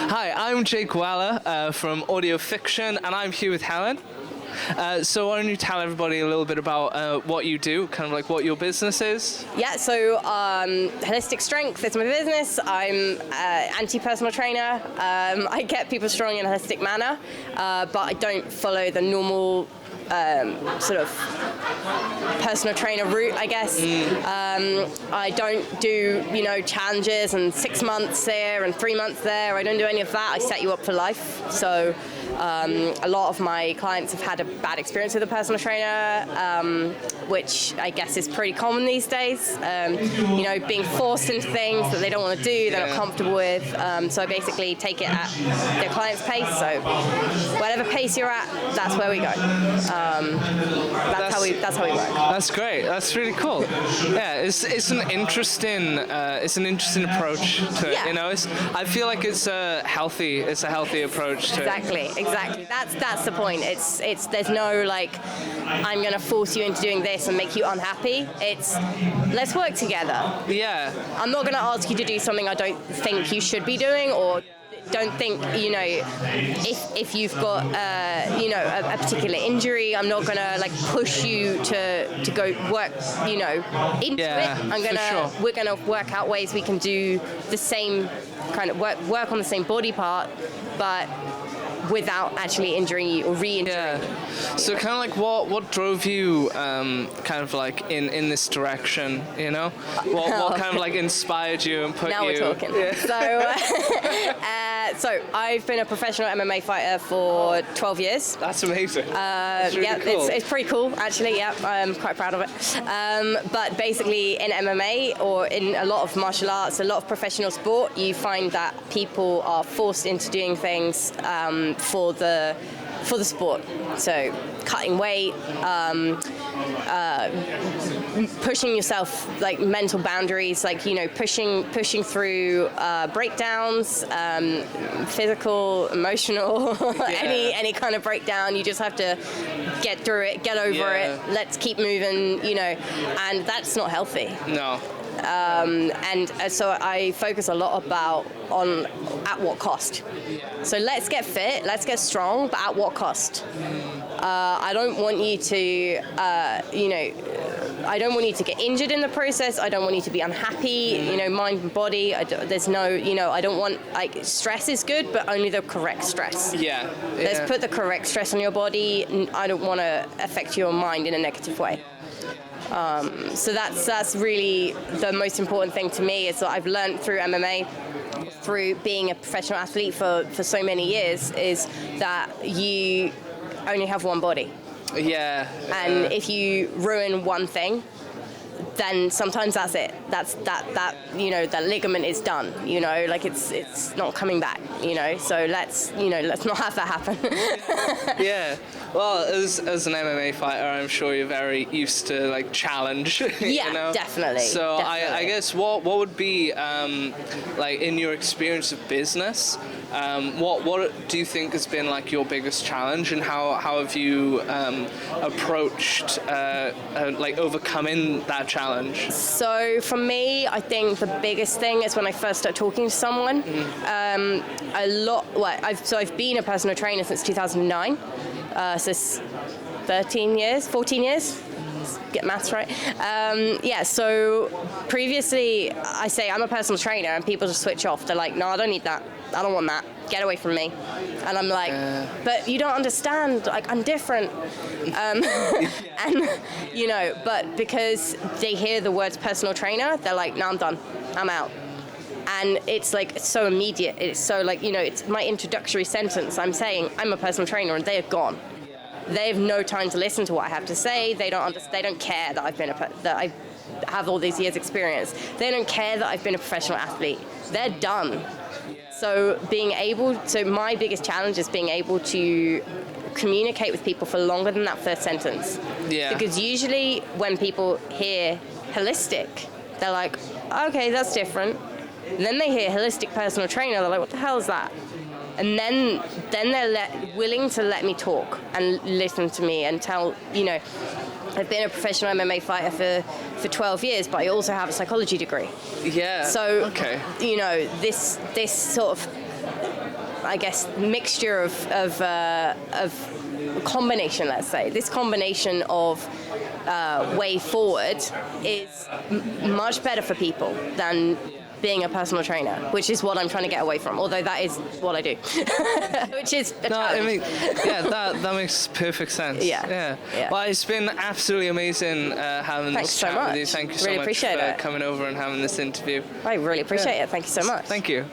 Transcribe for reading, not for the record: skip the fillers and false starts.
Hi, I'm Jake Waller from Audio Fiction, and I'm here with Helen. So why don't you tell everybody a little bit about what you do, kind of like what your business is? Yeah, so Holistic Strength is my business. I'm anti-personal trainer. I get people strong in a holistic manner, but I don't follow the normal sort of personal trainer route, I guess. I don't do, challenges and 6 months there and 3 months there. I don't do any of that. I set you up for life. So a lot of my clients have had a bad experience with a personal trainer, which I guess is pretty common these days. Being forced into things that they don't want to do, they're not comfortable with. So I basically take it at their client's pace. So whatever pace you're at, that's where we go. That's how we work. That's great. That's really cool. Yeah, it's an interesting approach to it. I feel like it's a healthy approach to it. Exactly. That's the point. It's there's no like I'm gonna force you into doing this and make you unhappy. It's let's work together. Yeah. I'm not gonna ask you to do something I don't think you should be doing or don't think, if you've got, a particular injury, I'm not going to, push you to go work, into it. We're going to work out ways we can do the same kind of work on the same body part, but without actually injuring you or re-injuring you. So kind of like what drove you kind of like in this direction, What kind of like inspired you and put now you... Now we're talking. Yeah. So I've been a professional MMA fighter for 12 years. That's amazing. That's really cool. It's pretty cool, actually, yeah. I'm quite proud of it. But basically in MMA or in a lot of martial arts, a lot of professional sport, you find that people are forced into doing things for the sport. So cutting weight, pushing yourself, like mental boundaries, pushing through breakdowns, physical, emotional, any kind of breakdown. You just have to get through it, get over it. Let's keep moving, and that's not healthy. No. So I focus a lot on at what cost. So let's get fit, let's get strong, but at what cost? I don't want you to, I don't want you to get injured in the process. I don't want you to be unhappy, mind and body. I don't want, stress is good, but only the correct stress. Yeah. Let's put the correct stress on your body. I don't want to affect your mind in a negative way. So that's really the most important thing to me is that I've learned through MMA, through being a professional athlete for so many years, is that you only have one body. Yeah. And if you ruin one thing, then sometimes that's it. That ligament is done. It's not coming back. So let's not have that happen. Yeah. Well, as an MMA fighter, I'm sure you're very used to challenge. Yeah, definitely. So definitely. I guess what would be in your experience of business, what do you think has been your biggest challenge, and how have you approached overcoming that challenge? So for me, I think the biggest thing is when I first start talking to someone. I've been a personal trainer since 2009. So it's 14 years. Get maths right. So previously I say I'm a personal trainer and people just switch off. They're like, no, I don't need that. I don't want that. Get away from me. And I'm like, but you don't understand. I'm different. But because they hear the words personal trainer, they're like, no, I'm done. I'm out. And it's so immediate. It's so it's my introductory sentence. I'm saying I'm a personal trainer, and they are gone. They have no time to listen to what I have to say. They don't understand. They don't care that I have all these years' experience. They don't care that I've been a professional athlete. They're done. So my biggest challenge is being able to communicate with people for longer than that first sentence. Yeah. Because usually when people hear holistic, they're like, okay, that's different. And then they hear holistic personal trainer, they're like, what the hell is that? And then they're willing to let me talk and listen to me and tell, I've been a professional MMA fighter for 12 years, but I also have a psychology degree. Yeah. So, this sort of I guess, mixture of combination, let's say. This combination of way forward is much better for people than being a personal trainer, which is what I'm trying to get away from, although that is what I do, which is a challenge. I mean, that makes perfect sense. Yeah. Well, it's been absolutely amazing having Thanks this so chat much. with you. Thank you so Really much appreciate for it. coming over and having this interview. I really appreciate it. Thank you so much. Thank you.